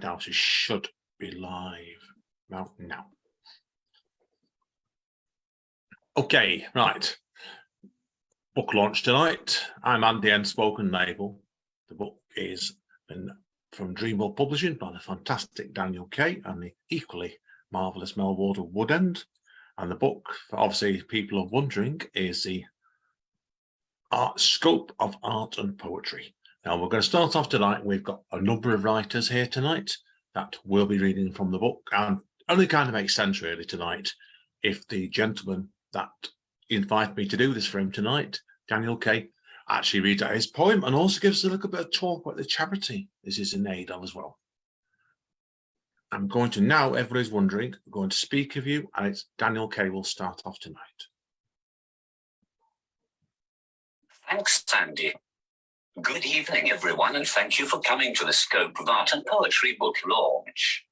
now, so it should be live now. Okay, right. Book launch tonight. I'm Andy N. Spoken Naval. The book is from Dream Well Publishing by the fantastic Daniel Kay and the equally marvellous Mel Wardle Woodend. And the book, obviously, people are wondering, is the scope of art and poetry. Now, we're going to start off tonight. We've got a number of writers here tonight that will be reading from the book, and only kind of makes sense really tonight if the gentleman that invited me to do this for him tonight, Daniel Kay, actually reads out his poem and also gives us a little bit of talk about the charity this is in aid of as well. I'm going to now, everybody's wondering, I'm going to speak of you, and it's Daniel Kay will start off tonight. Thanks, Sandy. Good evening, everyone, and thank you for coming to the Scope of Art and Poetry book launch.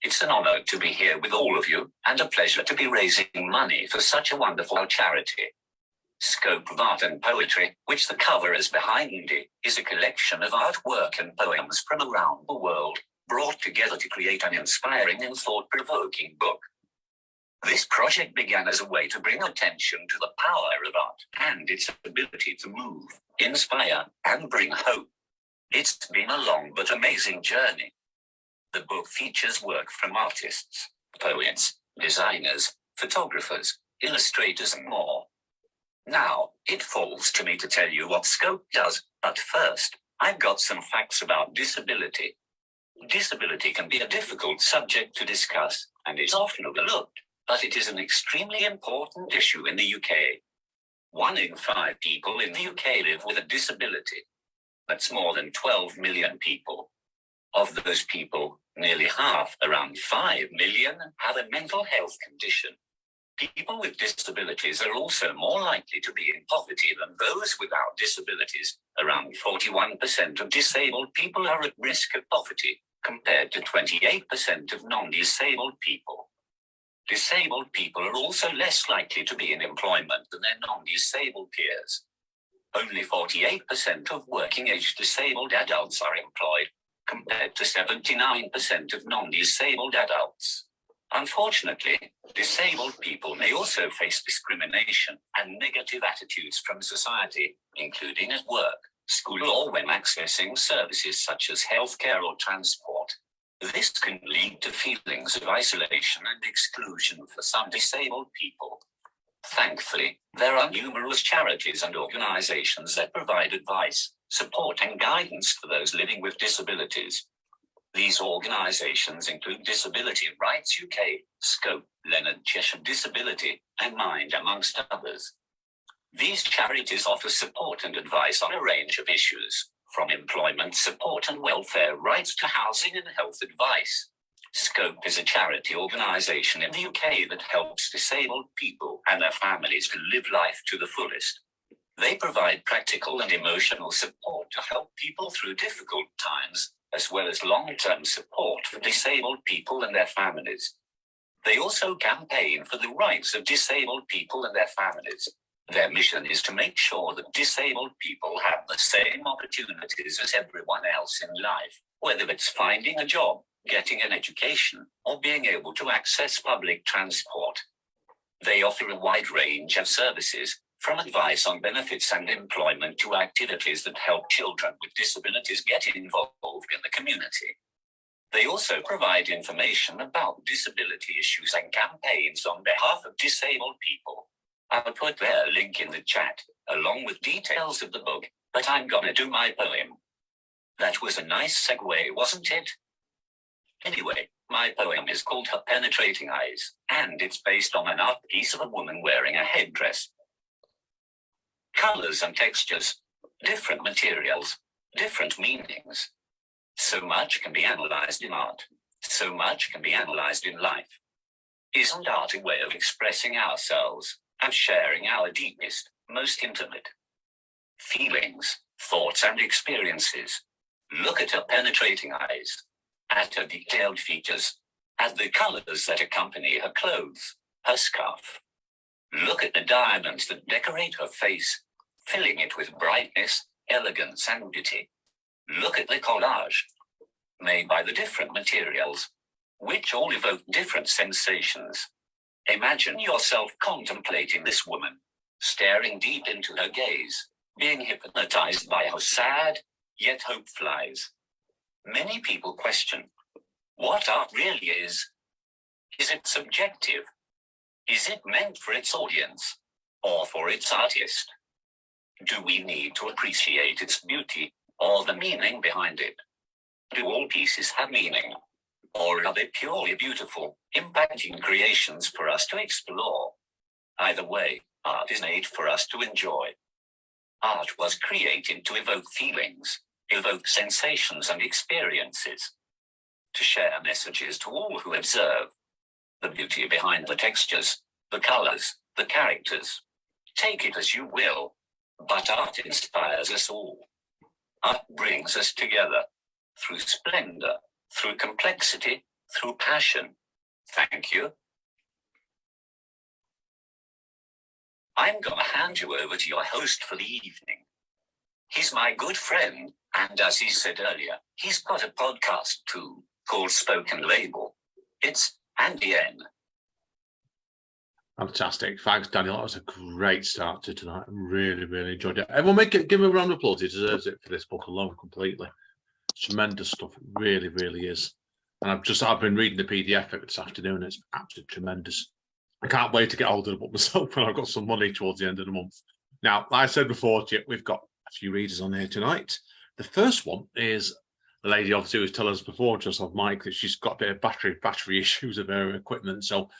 It's an honor to be here with all of you, and a pleasure to be raising money for such a wonderful charity. Scope of Art and Poetry, which the cover is behind me, is a collection of artwork and poems from around the world, brought together to create an inspiring and thought-provoking book. This project began as a way to bring attention to the power of art and its ability to move, inspire, and bring hope. It's been a long but amazing journey. The book features work from artists, poets, designers, photographers, illustrators, and more. Now, it falls to me to tell you what Scope does, but first, I've got some facts about disability. Disability can be a difficult subject to discuss, and is often overlooked, but it is an extremely important issue in the UK. 1 in 5 people in the UK live with a disability. That's more than 12 million people. Of those people, nearly half, around 5 million, have a mental health condition. People with disabilities are also more likely to be in poverty than those without disabilities. Around 41% of disabled people are at risk of poverty, compared to 28% of non-disabled people. Disabled people are also less likely to be in employment than their non-disabled peers. Only 48% of working-age disabled adults are employed, compared to 79% of non-disabled adults. Unfortunately, disabled people may also face discrimination and negative attitudes from society, including at work, school, or when accessing services such as healthcare or transport. This can lead to feelings of isolation and exclusion for some disabled people. Thankfully, there are numerous charities and organizations that provide advice, support, and guidance for those living with disabilities. These organizations include Disability Rights UK, Scope, Leonard Cheshire Disability, and Mind, amongst others. These charities offer support and advice on a range of issues, from employment support and welfare rights to housing and health advice. Scope is a charity organization in the UK that helps disabled people and their families to live life to the fullest. They provide practical and emotional support to help people through difficult times, as well as long-term support for disabled people and their families. They also campaign for the rights of disabled people and their families. Their mission is to make sure that disabled people have the same opportunities as everyone else in life, whether it's finding a job, getting an education, or being able to access public transport. They offer a wide range of services, from advice on benefits and employment to activities that help children with disabilities get involved in the community. They also provide information about disability issues and campaigns on behalf of disabled people. I'll put their link in the chat, along with details of the book, but I'm gonna do my poem. That was a nice segue, wasn't it? Anyway, my poem is called Her Penetrating Eyes, and it's based on an art piece of a woman wearing a headdress. Colors and textures, different materials, different meanings. So much can be analyzed in art. So much can be analyzed in life. Isn't art a way of expressing ourselves and sharing our deepest, most intimate feelings, thoughts, and experiences? Look at her penetrating eyes, at her detailed features, at the colors that accompany her clothes, her scarf. Look at the diamonds that decorate her face, filling it with brightness, elegance, and beauty. Look at the collage. made by the different materials, which all evoke different sensations. Imagine yourself contemplating this woman, staring deep into her gaze, being hypnotized by how sad, yet hope flies. Many people question what art really is. Is it subjective? Is it meant for its audience or for its artist? Do we need to appreciate its beauty or the meaning behind it? Do all pieces have meaning? Or are they purely beautiful, impacting creations for us to explore? Either way, art is made for us to enjoy. Art was created to evoke feelings, evoke sensations and experiences, to share messages to all who observe. The beauty behind the textures, the colors, the characters. Take it as you will, but art inspires us all. Art brings us together through splendor, through complexity, through passion. Thank you. I'm going to hand you over to your host for the evening. He's my good friend, and as he said earlier, he's got a podcast too, called Spoken Label. It's Andy N. Fantastic. Thanks, Daniel. That was a great start to tonight. I really, really enjoyed it. Everyone give him a round of applause. He deserves it for this book alone completely. Tremendous stuff. It really, really is. And I've been reading the PDF of it this afternoon. It's absolutely tremendous. I can't wait to get hold of the book myself when I've got some money towards the end of the month. Now, like I said before to you, we've got a few readers on here tonight. The first one is the lady, obviously, who was telling us before, just off mic, that she's got a bit of battery issues of her equipment. So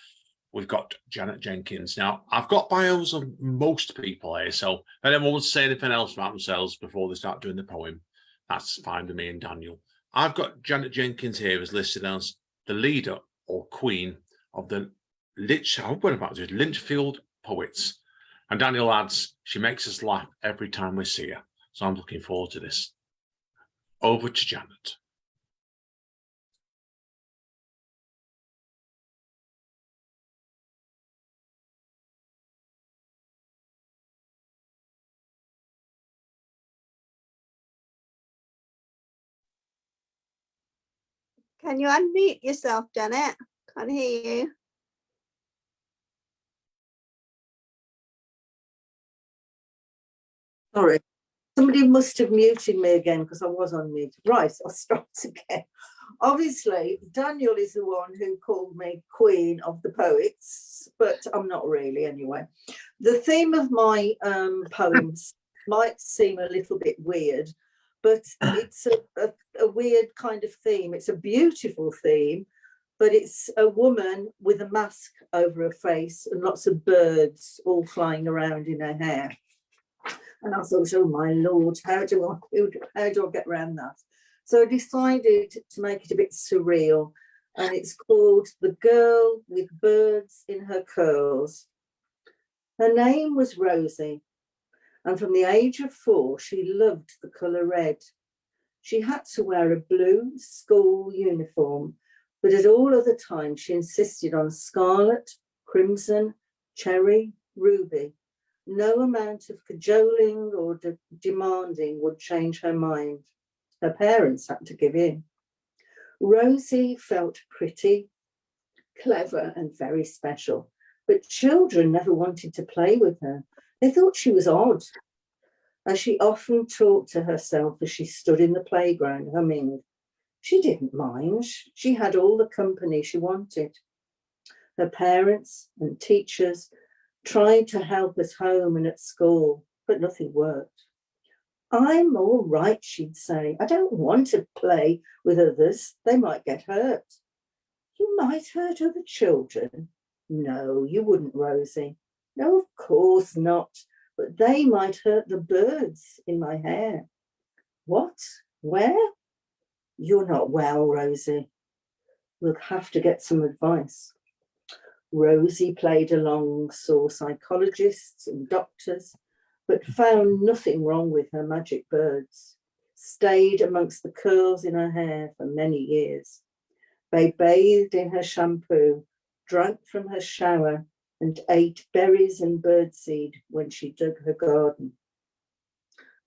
we've got Janet Jenkins. Now, I've got bios of most people here, so if anyone wants to say anything else about themselves before they start doing the poem, that's fine with me and Daniel. I've got Janet Jenkins here as listed as the leader or queen of the Lichfield Poets. And Daniel adds, she makes us laugh every time we see her. So I'm looking forward to this. Over to Janet. Can you unmute yourself, Janet? Can't hear you. Sorry, somebody must have muted me again because I was on mute. Right, I'll start again. Obviously, Daniel is the one who called me Queen of the Poets, but I'm not really anyway. The theme of my poems might seem a little bit weird, but it's a weird kind of theme. It's a beautiful theme, but it's a woman with a mask over her face and lots of birds all flying around in her hair. And I thought, oh my Lord, how do I get around that? So I decided to make it a bit surreal, and it's called The Girl with Birds in Her Curls. Her name was Rosie, and from the age of 4, she loved the colour red. She had to wear a blue school uniform, but at all other times she insisted on scarlet, crimson, cherry, ruby. No amount of cajoling or demanding would change her mind. Her parents had to give in. Rosie felt pretty, clever, and very special, but children never wanted to play with her. They thought she was odd, as she often talked to herself as she stood in the playground humming. She didn't mind. She had all the company she wanted. Her parents and teachers tried to help us home and at school, but nothing worked. I'm all right, she'd say. I don't want to play with others. They might get hurt. You might hurt other children. No, you wouldn't, Rosie. No, of course not. But they might hurt the birds in my hair. What? Where? You're not well, Rosie. We'll have to get some advice. Rosie played along, saw psychologists and doctors, but found nothing wrong with her magic birds. Stayed amongst the curls in her hair for many years. They bathed in her shampoo, drank from her shower, and ate berries and birdseed when she dug her garden.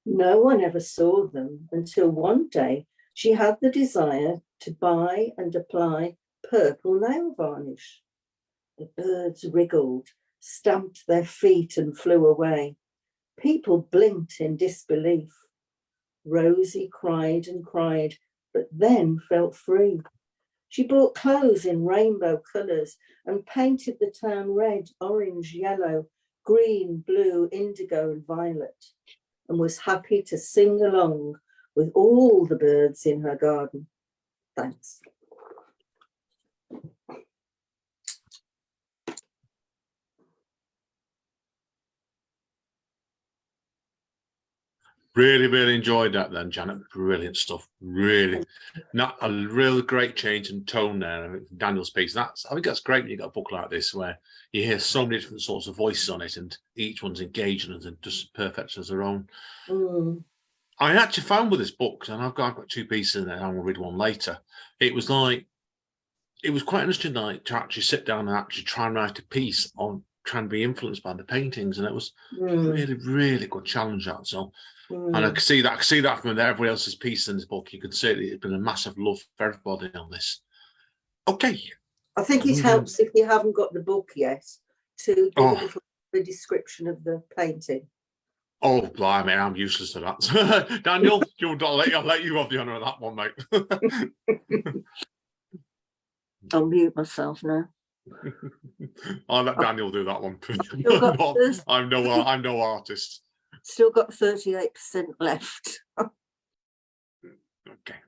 No one ever saw them until one day She had the desire to buy and apply purple nail varnish. The birds wriggled, stamped their feet and flew away. People blinked in disbelief. Rosie cried and cried, but then felt free. She bought clothes in rainbow colours and painted the town red, orange, yellow, green, blue, indigo and violet, and was happy to sing along with all the birds in her garden. Thanks. Really enjoyed that then, Janet. Brilliant stuff. Really, not a real great change in tone there. Daniel's piece. I think that's great when you got a book like this where you hear so many different sorts of voices on it, and each one's engaging and just perfect as their own. I actually found with this book, and I've got 2 pieces in there, and I'll read one later. It was quite interesting, like, to actually sit down and actually try and write a piece on trying to be influenced by the paintings, and it was really good challenge. That so. And I can see that from everybody else's piece in this book. You can see it's been a massive love for everybody on this. Okay. I think it helps if you haven't got the book yet to give a little the description of the painting. Oh, blimey, I'm useless to that. Daniel, I'll let you have the honour of that one, mate. I'll mute myself now. I'll let Daniel do that one. I'm no artist. Still got 38% left. Okay,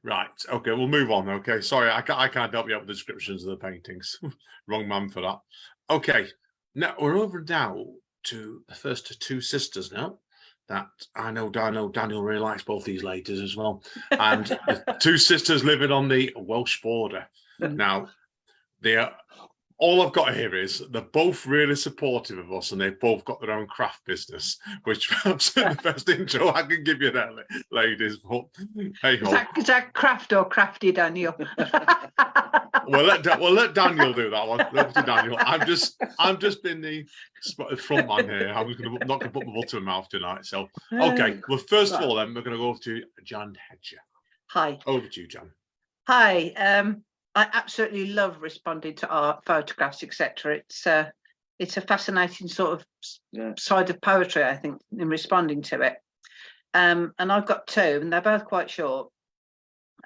right. Okay, we'll move on. Okay, sorry, I can't help you out with the descriptions of the paintings. Wrong man for that. Okay, now we're over now to the first 2 sisters now. That I know Daniel really likes both these ladies as well. And the 2 sisters living on the Welsh border. Now, all I've got here is they're both really supportive of us, and they've both got their own craft business, which perhaps the best intro I can give you there, ladies. But hey ho. Is that craft or crafty, Daniel? We'll let Daniel do that one. Let Daniel. I'm just in the front man here. I'm not going to put my butter in my mouth tonight. So okay. Well, first of all, then we're going to go over to Jan Hedger. Hi. Over to you, Jan. Hi. I absolutely love responding to art, photographs, etc. It's a fascinating sort of side of poetry, I think, in responding to it. And I've got 2, and they're both quite short.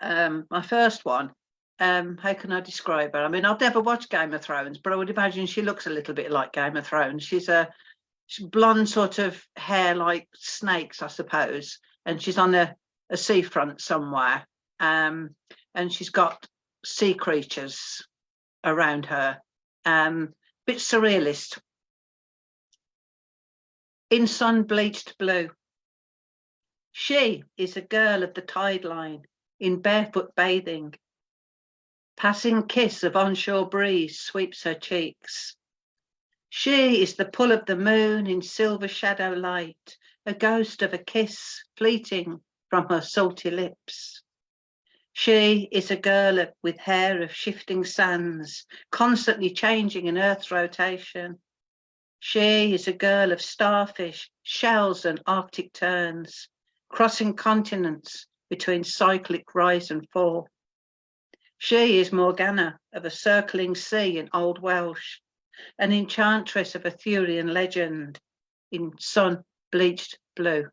My first one, how can I describe her? I mean, I've never watched Game of Thrones, but I would imagine she looks a little bit like Game of Thrones. She's blonde sort of hair like snakes, I suppose, and she's on a seafront somewhere, and she's got sea creatures around her, bit surrealist. In sun bleached blue, she is a girl of the tide line, in barefoot bathing. Passing kiss of onshore breeze sweeps her cheeks. She is the pull of the moon in silver shadow light, a ghost of a kiss fleeting from her salty lips. She is a girl with hair of shifting sands, constantly changing in Earth's rotation. She is a girl of starfish, shells and Arctic terns, crossing continents between cyclic rise and fall. She is Morgana of a circling sea in Old Welsh, an enchantress of Arthurian legend in sun-bleached blue.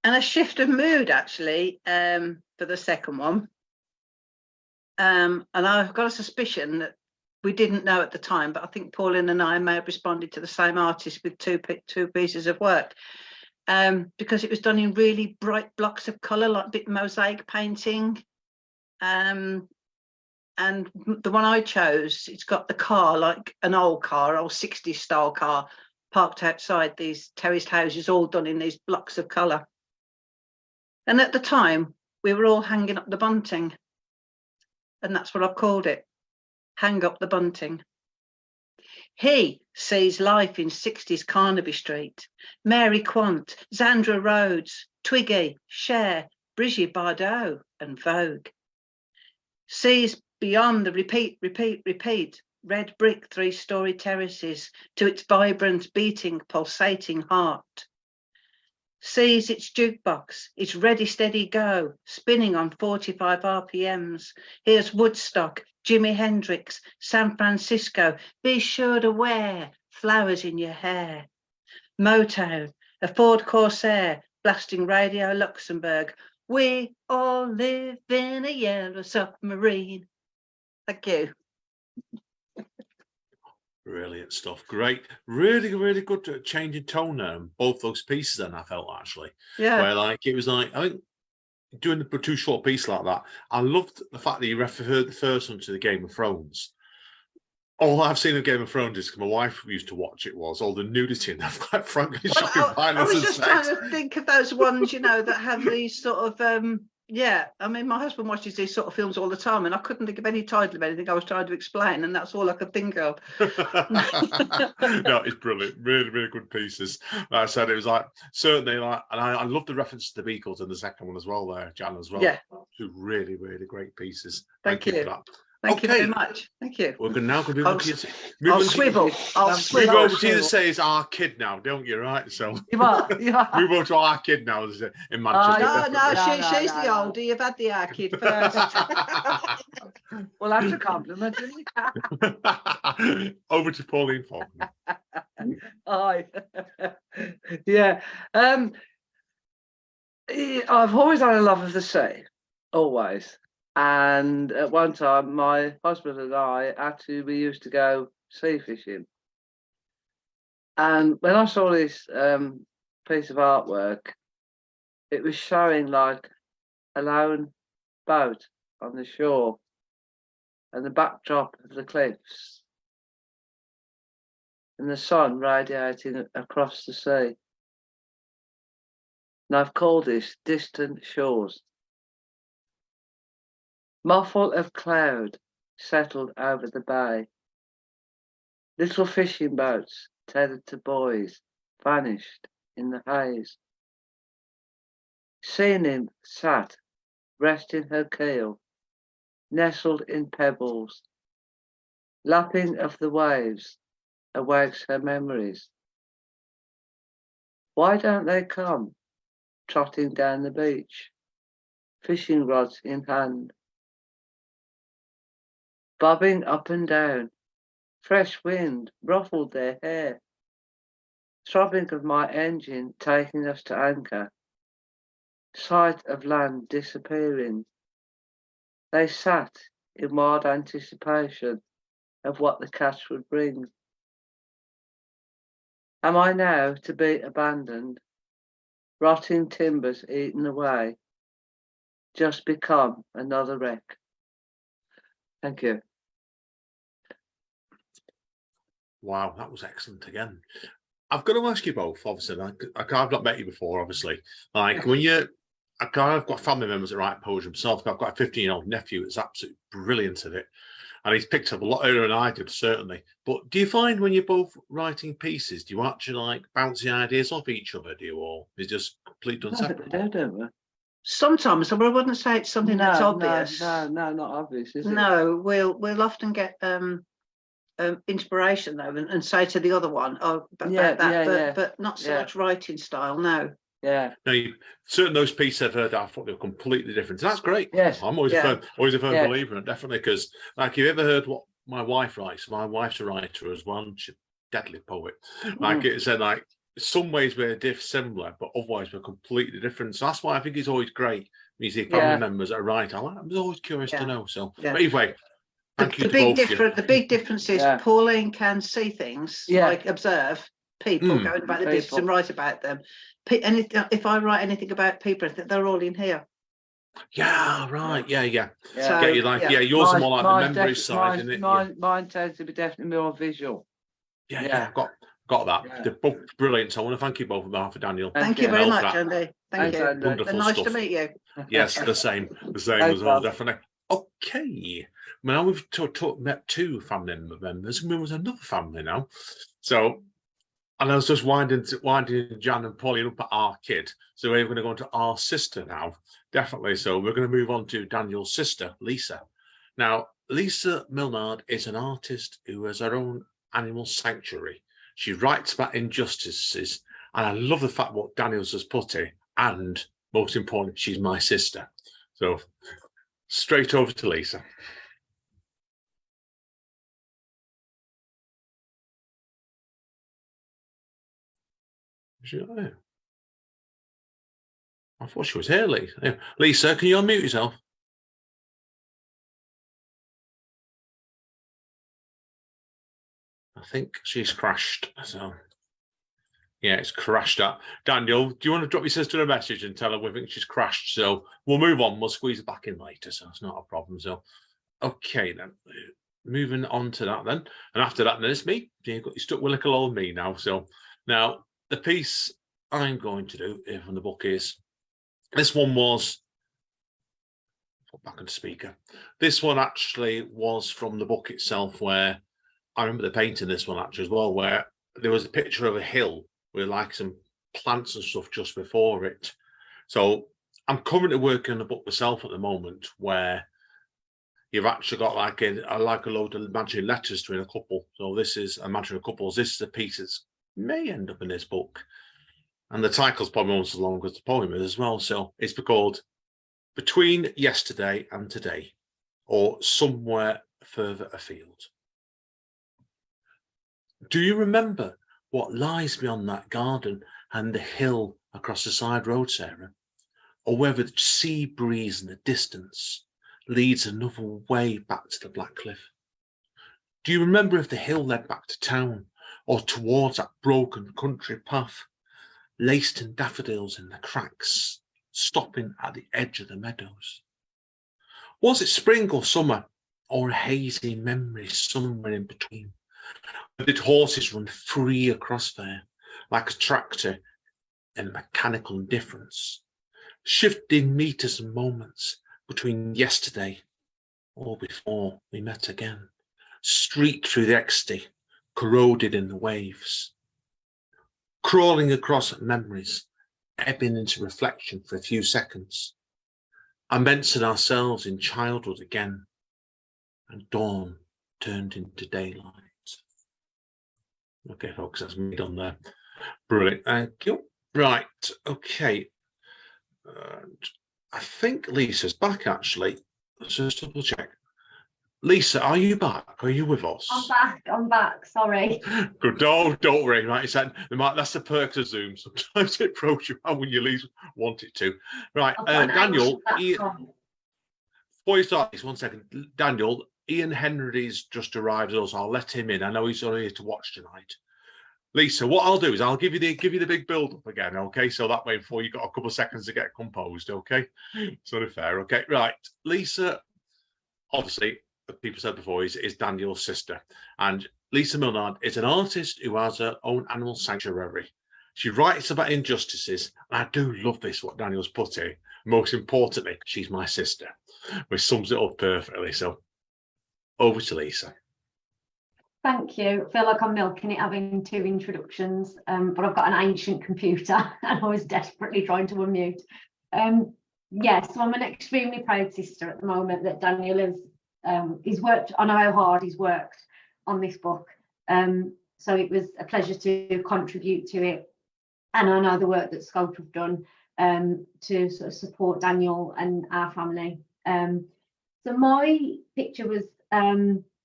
And a shift of mood, actually, for the second one. And I've got a suspicion that we didn't know at the time, but I think Pauline and I may have responded to the same artist with two pieces of work, because it was done in really bright blocks of colour, like a bit mosaic painting. And the one I chose, it's got the car, like an old 60s style car, parked outside these terraced houses, all done in these blocks of colour. And at the time, we were all hanging up the bunting. And that's what I've called it, hang up the bunting. He sees life in 60s Carnaby Street, Mary Quant, Zandra Rhodes, Twiggy, Cher, Brigitte Bardot and Vogue. Sees beyond the repeat, red brick 3-storey terraces to its vibrant, beating, pulsating heart. Sees its jukebox, it's ready, steady, go, spinning on 45 RPMs. Here's Woodstock, Jimi Hendrix, San Francisco. Be sure to wear flowers in your hair. Motown, a Ford Corsair, blasting Radio Luxembourg. We all live in a yellow submarine. Thank you. Brilliant stuff. Great. Really, really good to change in tone there. Both those pieces then I felt actually. Yeah. Where like it was like, I think doing the two short piece like that, I loved the fact that you referred the first one to the Game of Thrones. All I've seen of Game of Thrones is my wife used to watch it was all the nudity and that, quite frankly, shocking I violence was and just sex. trying to think of those ones, you know, that have these sort of yeah. I mean, my husband watches these sort of films all the time, and I couldn't think of any title of anything I was trying to explain, and that's all I could think of. No, it's brilliant. Really, really good pieces. Like I said, it was like certainly like, and I love the reference to the Beatles in the second one as well. There, Jan, as well. Yeah. Two really, really great pieces. Thank you. For that. Thank you very much. Thank you. We're now going to move on to I'll swivel. I'll swivel. Move over to you to say it's our kid now, don't you? Right. So You are. move over to our kid now in Manchester. No, she's the older. You've had the our kid first. Well, that's a compliment, isn't it? Over to Pauline Faulkner. Hi. Yeah. I've always had a love of the sea, always. And at one time, my husband and we used to go sea fishing. And when I saw this piece of artwork, it was showing like a lone boat on the shore and the backdrop of the cliffs and the sun radiating across the sea. And I've called this Distant Shores. Muffle of cloud settled over the bay. Little fishing boats tethered to buoys vanished in the haze. Sea nymph sat, resting her keel, nestled in pebbles. Lapping of the waves awakes her memories. Why don't they come, trotting down the beach, fishing rods in hand? Bobbing up and down, fresh wind ruffled their hair. Throbbing of my engine taking us to anchor, sight of land disappearing. They sat in wild anticipation of what the catch would bring. Am I now to be abandoned, rotting timbers eaten away, just become another wreck? Thank you. Wow, that was excellent again. I've got to ask you both, obviously. I've not met you before, obviously. Like when I've got family members that write poetry themselves. I've got a 15-year-old nephew that's absolutely brilliant at it. And he's picked up a lot earlier than I did, certainly. But do you find when you're both writing pieces, do you actually like bounce the ideas off each other, do you? Or is it just completely separate? Don't we? Sometimes, but I wouldn't say it's something that's obvious. No, not obvious, is it? No, we'll often get inspiration though, and say to the other one, "Oh, about that," but not so much writing style. No. Yeah. No, certain those pieces I've heard, I thought they were completely different. And that's great. Yes. I'm always a firm believer in it, definitely, because like you ever heard what my wife writes? My wife's a writer as well. She's a deadly poet. Like it said, like some ways we're similar, but otherwise we're completely different. So that's why I think it's always great when you see family members that are right. I'm always curious to know. So but anyway, thank you. The big difference is Pauline can see things, like observe people going about the business and write about them. And if I write anything about people, they're all in here. Yeah, right. Yeah. So, get you like yours are more like the memory side, isn't it? Mine tends to be definitely more visual. Yeah. Got that. Yeah. They're both brilliant. So I want to thank you both on behalf of Daniel. Thank you very much, Andy. Thank you. Wonderful nice stuff. to meet you. Yes, the same as well, definitely. Okay. Now we've met two family members. There was another family now. So, and I was just winding Jan and Pauline up at our kid. So we're going to go on to our sister now. Definitely. So we're going to move on to Daniel's sister, Lisa. Now, Lisa Milnard is an artist who has her own animal sanctuary. She writes about injustices And I love the fact what Daniel's has put it, and most importantly, she's my sister. So straight over to Lisa. Is she not there? I thought she was here, Lisa. Lisa, can you unmute yourself? I think she's crashed. So yeah, it's crashed up. Daniel, do you want to drop your sister a message and tell her we think she's crashed? So we'll move on. We'll squeeze it back in later. So it's not a problem. So okay then. Moving on to that then. And after that, then it's me. You're stuck with little old me now. So now the piece I'm going to do here from the book is, this one was, put back on speaker. This one actually was from the book itself, where I remember the painting this one actually as well, where there was a picture of a hill with like some plants and stuff just before it. So I'm currently working on a book myself at the moment where you've actually got like a load of imaginary letters between a couple. So this is imaginary couples. This is a piece that may end up in this book. And the title's probably almost as long as the poem is as well. So it's called Between Yesterday and Today, or Somewhere Further Afield. Do you remember what lies beyond that garden and the hill across the side road, Sarah? Or whether the sea breeze in the distance leads another way back to the Black Cliff? Do you remember if the hill led back to town or towards that broken country path, laced in daffodils in the cracks, stopping at the edge of the meadows? Was it spring or summer, or a hazy memory somewhere in between? Or did horses run free across there, like a tractor in mechanical indifference, shifting meters and moments between yesterday or before we met again, streaked through the ecstasy, corroded in the waves, crawling across memories, ebbing into reflection for a few seconds, immersing ourselves in childhood again, and dawn turned into daylight. Okay, folks, that's me done there. Brilliant. Thank you. Right. Okay. I think Lisa's back, actually. Let's just double check. Lisa, are you back? Are you with us? I'm back, sorry. Good. No, don't worry. Right, that's the perks of Zoom. Sometimes it throws you out when you least want it to. Right, Daniel, before you start this, 1 second. Daniel, Ian Henry's just arrived as well, so I'll let him in. I know he's only here to watch tonight. Lisa, what I'll do is I'll give you the big build up again, okay? So that way, before you got a couple of seconds to get composed, okay? Sort of fair, okay? Right, Lisa, obviously, as people said before, is Daniel's sister, and Lisa Milnard is an artist who has her own animal sanctuary. She writes about injustices, and I do love this, what Daniel's put here. Most importantly, she's my sister, which sums it up perfectly. So over to Lisa. Thank you. I feel like I'm milking it having two introductions, but I've got an ancient computer and I was desperately trying to unmute. So I'm an extremely proud sister at the moment that Daniel has he's worked. I know how hard he's worked on this book. So it was a pleasure to contribute to it. And I know the work that Scope have done to sort of support Daniel and our family. So my picture was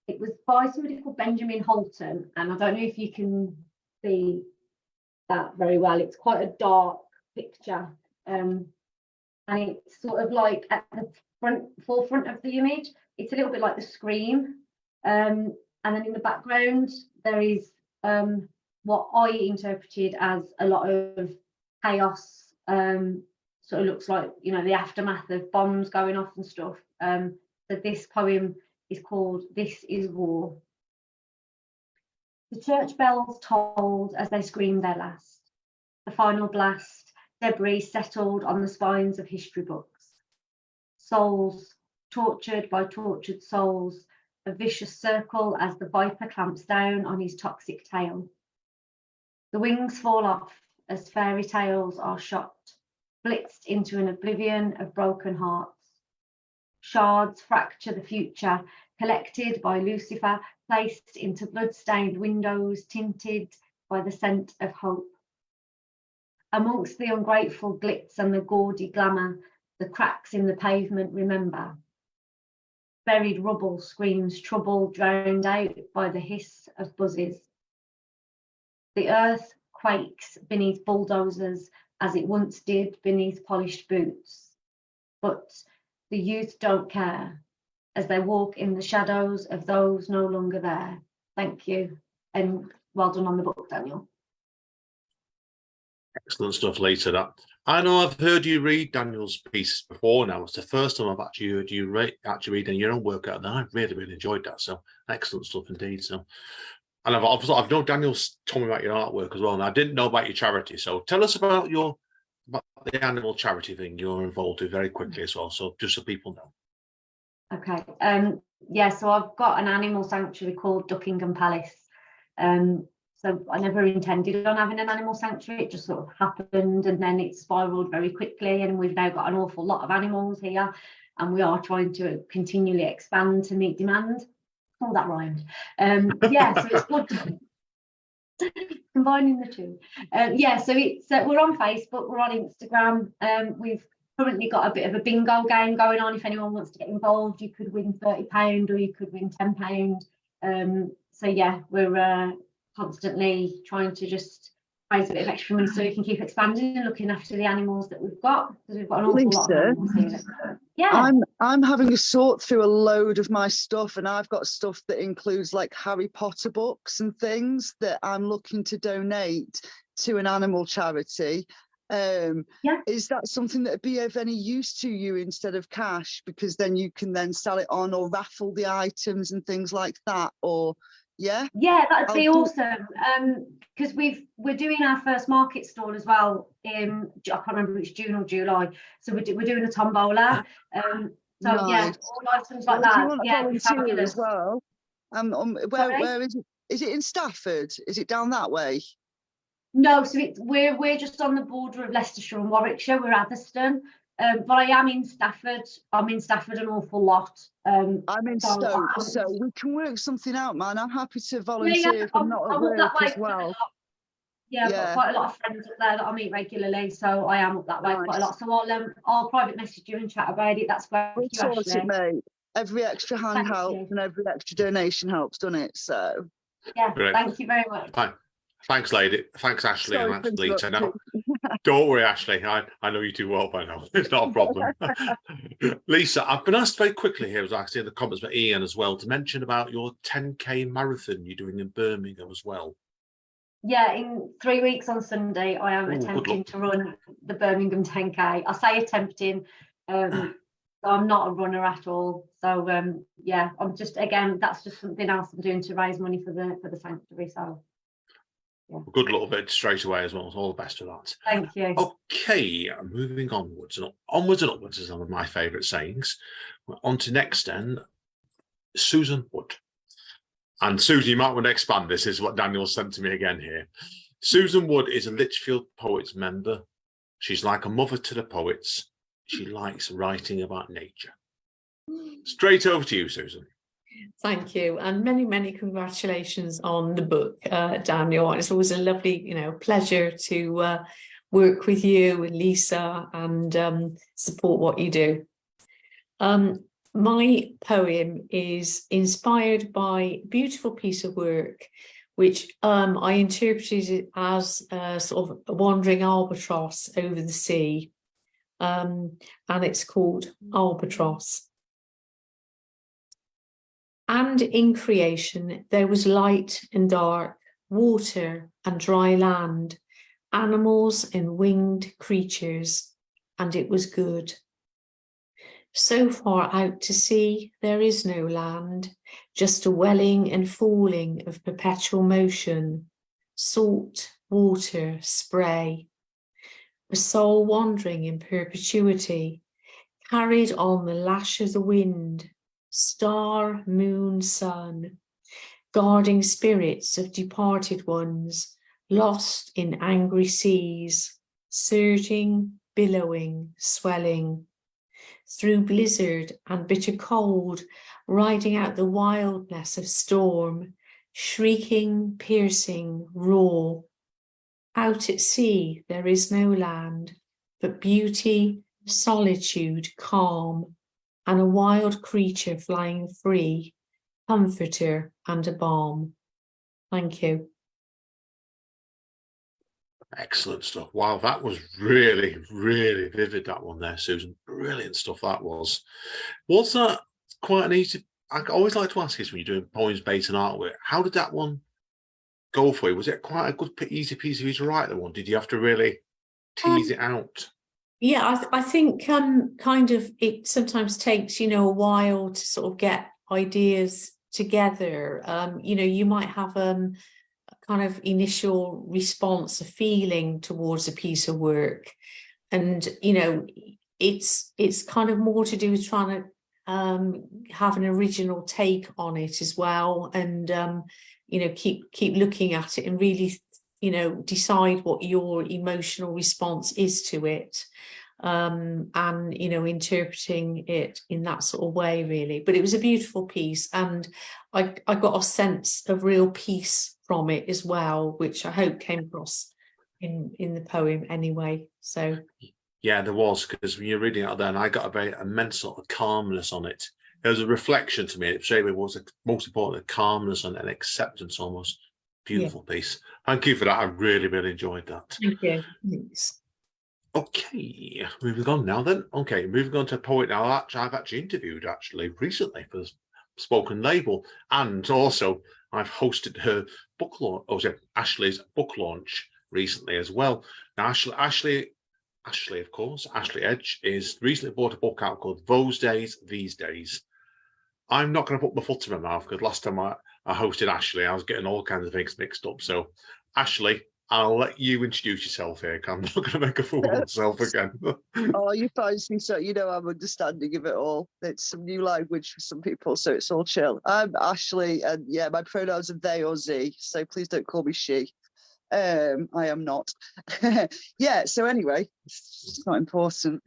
it was by somebody called Benjamin Holton, and I don't know if you can see that very well. It's quite a dark picture, and it's sort of like at the forefront of the image. It's a little bit like the Scream, and then in the background there is what I interpreted as a lot of chaos. Sort of looks like, you know, the aftermath of bombs going off and stuff. So this poem is called This Is War. The church bells tolled as they screamed their last. The final blast, debris settled on the spines of history books. Souls tortured by tortured souls, a vicious circle as the viper clamps down on his toxic tail. The wings fall off as fairy tales are shot, blitzed into an oblivion of broken hearts. Shards fracture the future, collected by Lucifer, placed into blood-stained windows, tinted by the scent of hope. Amongst the ungrateful glitz and the gaudy glamour, the cracks in the pavement remember. Buried rubble screams trouble, drowned out by the hiss of buzzes. The earth quakes beneath bulldozers as it once did beneath polished boots. But the youth don't care as they walk in the shadows of those no longer there. Thank you, and well done on the book, Daniel. Excellent stuff, Lisa. That I know I've heard you read Daniel's pieces before now. It's the first time I've actually heard you reading your own work out, and I really enjoyed that. So excellent stuff indeed. So, and I've known Daniel's told me about your artwork as well, and I didn't know about your charity. So tell us about the animal charity thing you're involved with very quickly as well. So just so people know. Okay. Yeah. So I've got an animal sanctuary called Duckingham Palace. So I never intended on having an animal sanctuary. It just sort of happened, and then it spiraled very quickly, and we've now got an awful lot of animals here, and we are trying to continually expand to meet demand. Oh, that rhymed. Yeah, so it's good. Combining the two. Yeah, so it's we're on Facebook, we're on Instagram. We've currently got a bit of a bingo game going on. If anyone wants to get involved, you could win £30 or you could win £10. So yeah, we're constantly trying to just raise a bit of extra money so we can keep expanding and looking after the animals that we've got, because we've got an awful lot of animals here. Yeah, I'm having a sort through a load of my stuff, and I've got stuff that includes like Harry Potter books and things that I'm looking to donate to an animal charity. Is that something that would be of any use to you instead of cash, because then you can then sell it on or raffle the items and things like that? Or yeah, that'd be awesome, because we're doing our first market stall as well in, I can't remember which, June or July, so we're doing a tombola. So yeah, all items like that. Yeah, fabulous as well. Where is it? Is it in Stafford? Is it down that way? No, so we're just on the border of Leicestershire and Warwickshire. We're Atherstone, but I am in Stafford. I'm in Stafford an awful lot. I'm in Stoke, so we can work something out, man. I'm happy to volunteer if I'm not at work as well. Yeah, I've got quite a lot of friends up there that I meet regularly, so I am up that way quite a lot. So I'll private message you and chat about it. That's great. We'll sort it, mate. Every extra hand helps, and every extra donation helps, doesn't it? So yeah, thank you very much. Fine. Thanks, lady. Thanks, Ashley. Sorry, and thanks, Lisa. No, don't worry, Ashley. I know you too well by now. It's not a problem. Lisa, I've been asked very quickly here, as I see in the comments by Ian as well, to mention about your 10K marathon you're doing in Birmingham as well. Yeah, in 3 weeks on Sunday, I am attempting to run the Birmingham 10K. I say attempting. I'm not a runner at all. So yeah, I'm just, again, that's just something else I'm doing to raise money for the sanctuary. So yeah. Good little bit straight away as well. So all the best of that. Thank you. Okay, moving onwards and upwards is one of my favourite sayings. We're on to next then, Susan Wood. And Susan, you might want to expand this. This is what Daniel sent to me again here. Susan Wood is a Lichfield Poets member. She's like a mother to the poets. She likes writing about nature. Straight over to you, Susan. Thank you, and many congratulations on the book, Daniel. It's always a lovely, pleasure to work with you and Lisa and support what you do. My poem is inspired by a beautiful piece of work, which I interpreted it as a sort of a wandering albatross over the sea, and it's called Albatross. And in creation there was light and dark, water and dry land, animals and winged creatures, and it was good. So far out to sea there is no land, just a welling and falling of perpetual motion, salt, water, spray. A soul wandering in perpetuity, carried on the lash of the wind, star, moon, sun, guarding spirits of departed ones, lost in angry seas, surging, billowing, swelling, through blizzard and bitter cold, riding out the wildness of storm, shrieking, piercing, raw, Out at sea there is no land, but beauty, solitude, calm, and a wild creature flying free, comforter and a balm. Thank you. Excellent stuff. Wow, that was really, really vivid, that one there, Susan. Brilliant stuff that was. Was that quite an easy... I always like to ask this when you're doing poems based on artwork, how did that one go for you? Was it quite a good, easy piece of you to write, that one? Did you have to really tease it out? Yeah, I think kind of it sometimes takes, you know, a while to sort of get ideas together. You know, you might have a kind of initial response, a feeling towards a piece of work, and you know, it's kind of more to do with trying to have an original take on it as well, and you know, keep looking at it and really, you know, decide what your emotional response is to it, and you know, interpreting it in that sort of way, really. But it was a beautiful piece, and I got a sense of real peace from it as well, which I hope came across in the poem anyway. So yeah, there was, because when you're reading it out there, and I got a very immense sort of calmness on it. There was a reflection to me. It certainly was most important, a calmness and an acceptance almost. Beautiful piece. Thank you for that. I really, really enjoyed that. thank you. Thanks. Okay, moving on now then. Okay, moving on to a poet now I've actually interviewed recently for the Spoken Label, and also I've hosted her book launch, Ashley's book launch recently as well. Now Ashley, of course, Ashley Edge is recently bought a book out called Those Days, These Days. I'm not going to put my foot in my mouth, because last time I hosted Ashley, I was getting all kinds of things mixed up. So, Ashley, I'll let you introduce yourself here, because I'm not going to make a fool of myself again. Oh, you find me, so you know I'm understanding of it all. It's some new language for some people, so it's all chill. I'm Ashley, and yeah, my pronouns are they or ze, so please don't call me she. I am not. Yeah, so anyway, it's not important.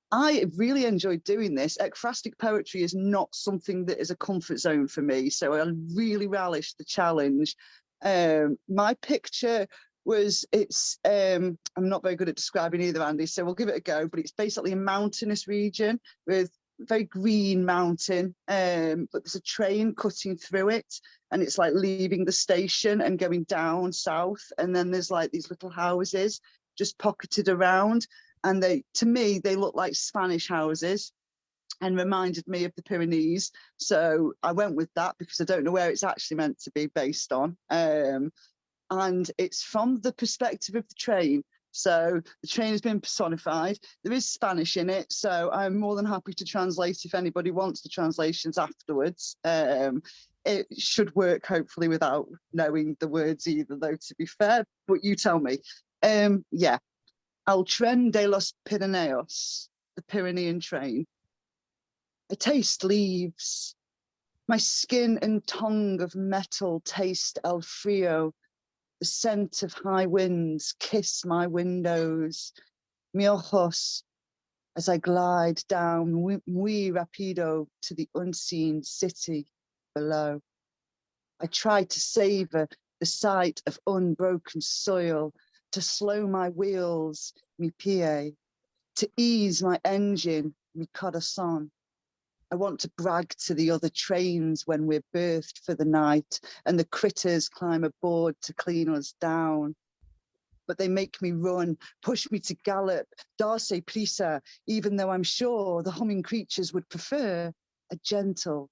I really enjoyed doing this. Ekphrastic poetry is not something that is a comfort zone for me, so I really relished the challenge. My picture was, I'm not very good at describing either, Andy, so we'll give it a go, but it's basically a mountainous region with very green mountain, but there's a train cutting through it, and it's like leaving the station and going down south, and then there's like these little houses just pocketed around, and to me they look like Spanish houses and reminded me of the Pyrenees, so I went with that because I don't know where it's actually meant to be based on. And it's from the perspective of the train. So the train has been personified. There is Spanish in it, so I'm more than happy to translate if anybody wants the translations afterwards. It should work, hopefully, without knowing the words either, though, to be fair, but you tell me. Yeah, El Tren de los Pirineos, the Pyrenean train. I taste leaves. My skin and tongue of metal taste el frio. The scent of high winds kiss my windows. Mi ojos, as I glide down muy rapido to the unseen city below. I try to savor the sight of unbroken soil, to slow my wheels, mi pie, to ease my engine, mi corazón. I want to brag to the other trains when we're berthed for the night and the critters climb aboard to clean us down. But they make me run, push me to gallop, darse prisa, even though I'm sure the humming creatures would prefer a gentle,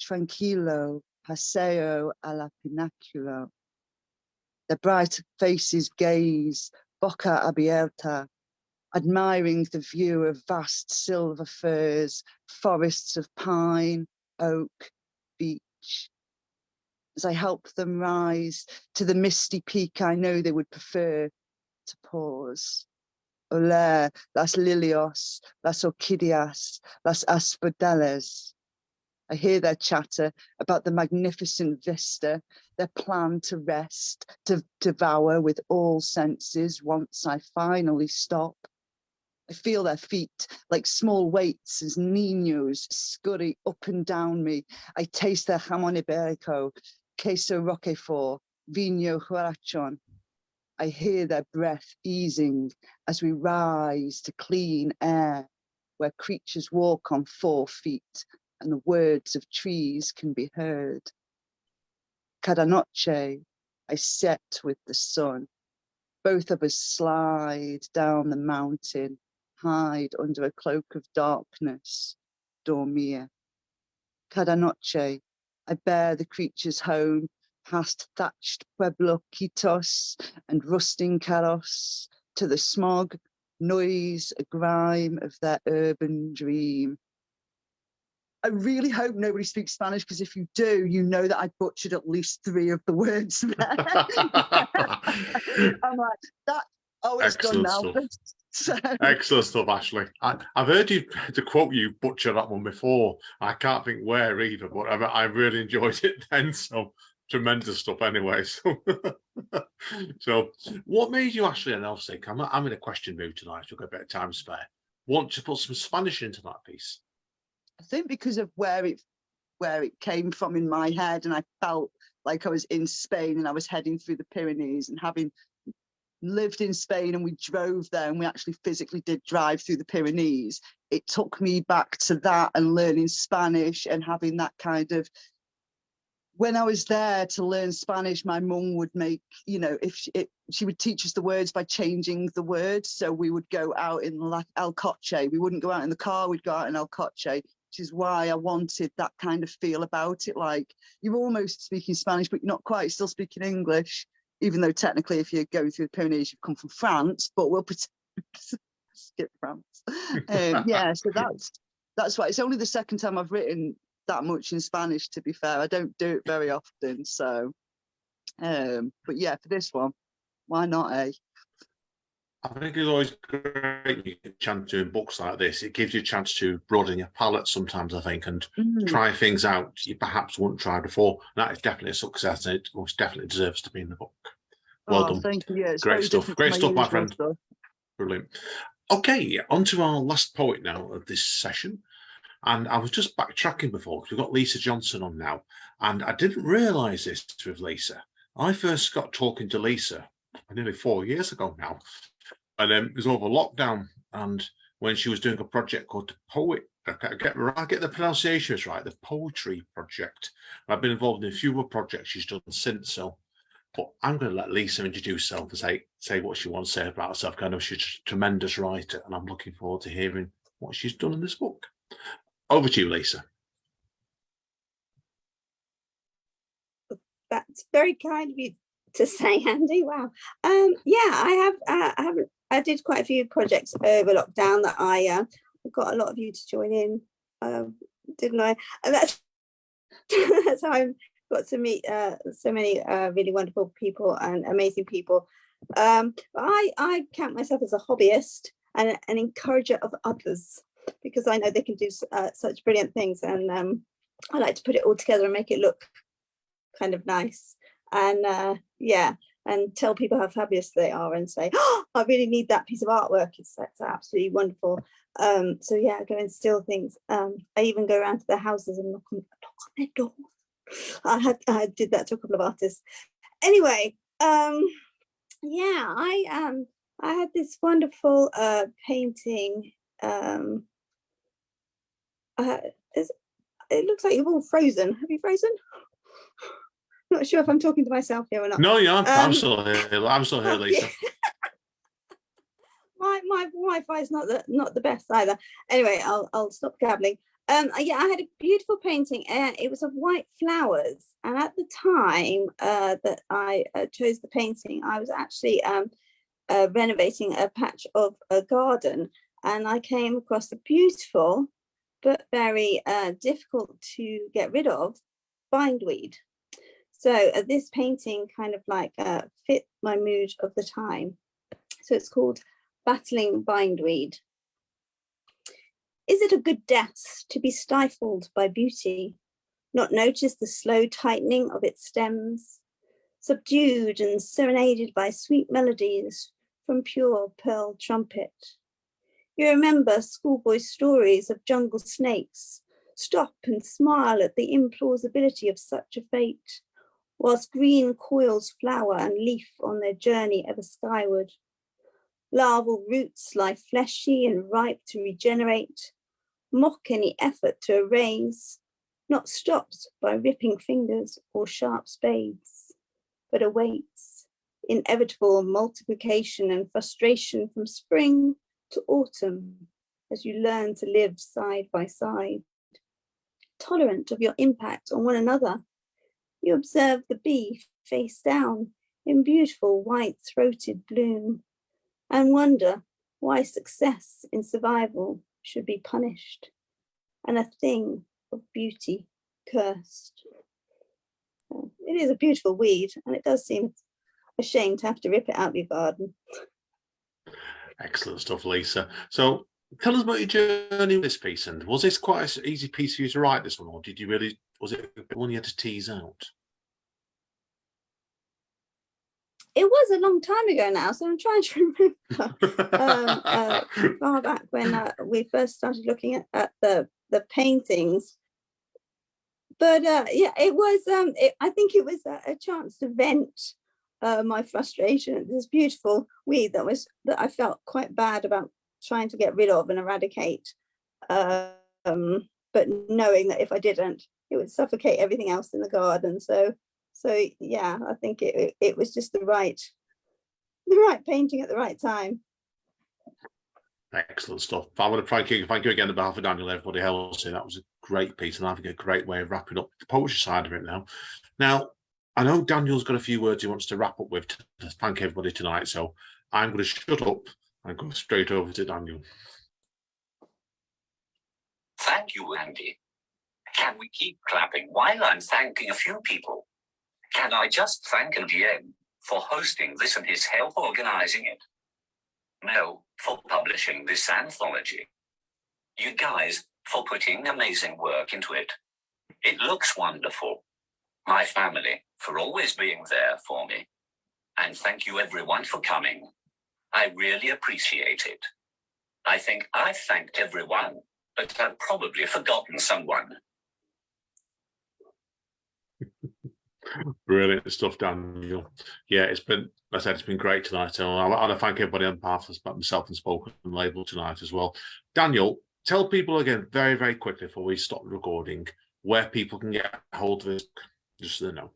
tranquilo paseo a la pinaculo. Their bright faces gaze, boca abierta, admiring the view of vast silver firs, forests of pine, oak, beech. As I help them rise to the misty peak I know they would prefer to pause. Oler las lilios, las orquídeas, las asphodeles. I hear their chatter about the magnificent vista, their plan to rest, to devour with all senses once I finally stop. I feel their feet like small weights as niños scurry up and down me. I taste their jamón ibérico, queso roquefort, vino huarachon. I hear their breath easing as we rise to clean air, where creatures walk on 4 feet and the words of trees can be heard. Cada noche, I set with the sun. Both of us slide down the mountain, hide under a cloak of darkness, dormir. Cada noche, I bear the creatures home, past thatched puebloquitos and rusting carros, to the smog, noise, a grime of their urban dream. I really hope nobody speaks Spanish, because if you do, you know that I butchered at least 3 of the words there. I'm like, that, oh, it's done now. So, Excellent stuff, Ashley. I've heard you, to quote you, butcher that one before. I can't think where either, but I really enjoyed it then. So tremendous stuff anyway. So what made you, Ashley, and I'll say, I'm in a question mood tonight, so we've got a bit of time spare, want to put some Spanish into that piece? I think because of where it came from in my head, and I felt like I was in Spain and I was heading through the Pyrenees, and having lived in Spain and we drove there and we actually physically did drive through the Pyrenees, it took me back to that and learning Spanish and having that kind of, when I was there to learn Spanish, my mum would make, you know, she would teach us the words by changing the words. So we would go out in like el coche. We wouldn't go out in the car, we'd go out in el coche, which is why I wanted that kind of feel about it. Like, you're almost speaking Spanish, but you're not quite, still speaking English, even though technically if you're going through the Pyrenees, you've come from France, but we'll pretend skip France. Yeah, so that's why. It's only the second time I've written that much in Spanish, to be fair. I don't do it very often, so but yeah, for this one, why not, eh? I think it's always great you get a chance doing books like this. It gives you a chance to broaden your palette sometimes, I think, and try things out you perhaps wouldn't try before. That is definitely a success, and it most definitely deserves to be in the book. Well done. Thank you. Yeah, it's great stuff. Great stuff, my friend. Stuff. Brilliant. Okay, on to our last poet now of this session. And I was just backtracking before, because we've got Lisa Johnson on now, and I didn't realise this with Lisa. I first got talking to Lisa nearly 4 years ago now, and it was over lockdown, and when she was doing a project called the I get the pronunciations right, the Poetry Project. I've been involved in a few more projects she's done since, so. But I'm going to let Lisa introduce herself and say what she wants to say about herself. I know she's a tremendous writer, and I'm looking forward to hearing what she's done in this book. Over to you, Lisa. That's very kind of you to say, Andy. Wow. Yeah, I did quite a few projects over lockdown that I got a lot of you to join in, didn't I? And that's how I got to meet so many really wonderful people and amazing people. I count myself as a hobbyist and an encourager of others, because I know they can do such brilliant things, and I like to put it all together and make it look kind of nice, and yeah, and tell people how fabulous they are, and say, oh, I really need that piece of artwork. It's absolutely wonderful. So yeah, I go and steal things. I even go around to their houses and knock on their doors. I did that to a couple of artists. Anyway, yeah, I had this wonderful painting. It looks like you've all frozen. Have you frozen? Not sure if I'm talking to myself here or not. No, yeah, I'm still here. I'm still here, Lisa. My Wi-Fi is not the best either. Anyway, I'll stop gabbling. Yeah, I had a beautiful painting. It was of white flowers, and at the time that I chose the painting, I was actually renovating a patch of a garden, and I came across a beautiful but very difficult to get rid of bindweed. So this painting kind of like fit my mood of the time. So it's called Battling Bindweed. Is it a good death to be stifled by beauty, not notice the slow tightening of its stems, subdued and serenaded by sweet melodies from pure pearl trumpet? You remember schoolboy stories of jungle snakes, stop and smile at the implausibility of such a fate, whilst green coils flower and leaf on their journey ever skyward. Larval roots lie fleshy and ripe to regenerate, mock any effort to erase, not stopped by ripping fingers or sharp spades, but awaits inevitable multiplication and frustration from spring to autumn as you learn to live side by side. Tolerant of your impact on one another, you observe the bee face down in beautiful white-throated bloom and wonder why success in survival should be punished and a thing of beauty cursed. It is a beautiful weed, and it does seem a shame to have to rip it out of your garden. Excellent stuff, Lisa. So tell us about your journey with this piece, and was this quite an easy piece for you to write, this one, or did you really, was it one you had to tease out? It was a long time ago now, so I'm trying to remember far back when we first started looking at the paintings. But yeah, it was. I think it was a chance to vent my frustration at this beautiful weed that I felt quite bad about trying to get rid of and eradicate. But knowing that if I didn't, it would suffocate everything else in the garden. So yeah, I think it was just the right painting at the right time. Excellent stuff. I want to thank you again on behalf of Daniel, everybody else. That was a great piece, and I think a great way of wrapping up the poetry side of it now. Now, I know Daniel's got a few words he wants to wrap up with to thank everybody tonight, so I'm going to shut up and go straight over to Daniel. Thank you, Andy. Can we keep clapping while I'm thanking a few people? Can I just thank LGM for hosting this and his help organizing it? Mel for publishing this anthology. You guys for putting amazing work into it. It looks wonderful. My family for always being there for me. And thank you everyone for coming. I really appreciate it. I think I've thanked everyone, but I've probably forgotten someone. Brilliant stuff, Daniel. Yeah, it's been, I said, it's been great tonight. So I want to thank everybody on behalf of myself and Spoken Label tonight as well. Daniel, tell people again very, very quickly before we stop recording where people can get hold of this, just so they know.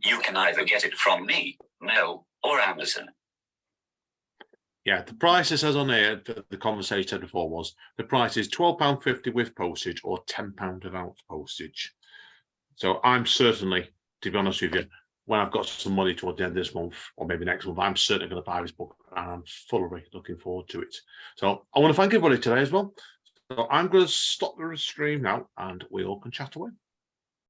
You can either get it from me, Mel, or Amazon. Yeah, the price, it says on here, the conversation said before, was the price is £12.50 with postage or £10 without postage. So I'm certainly, to be honest with you, when I've got some money towards the end of this month or maybe next month, I'm certainly going to buy this book, and I'm thoroughly looking forward to it. So I want to thank everybody today as well. So I'm going to stop the stream now and we all can chat away.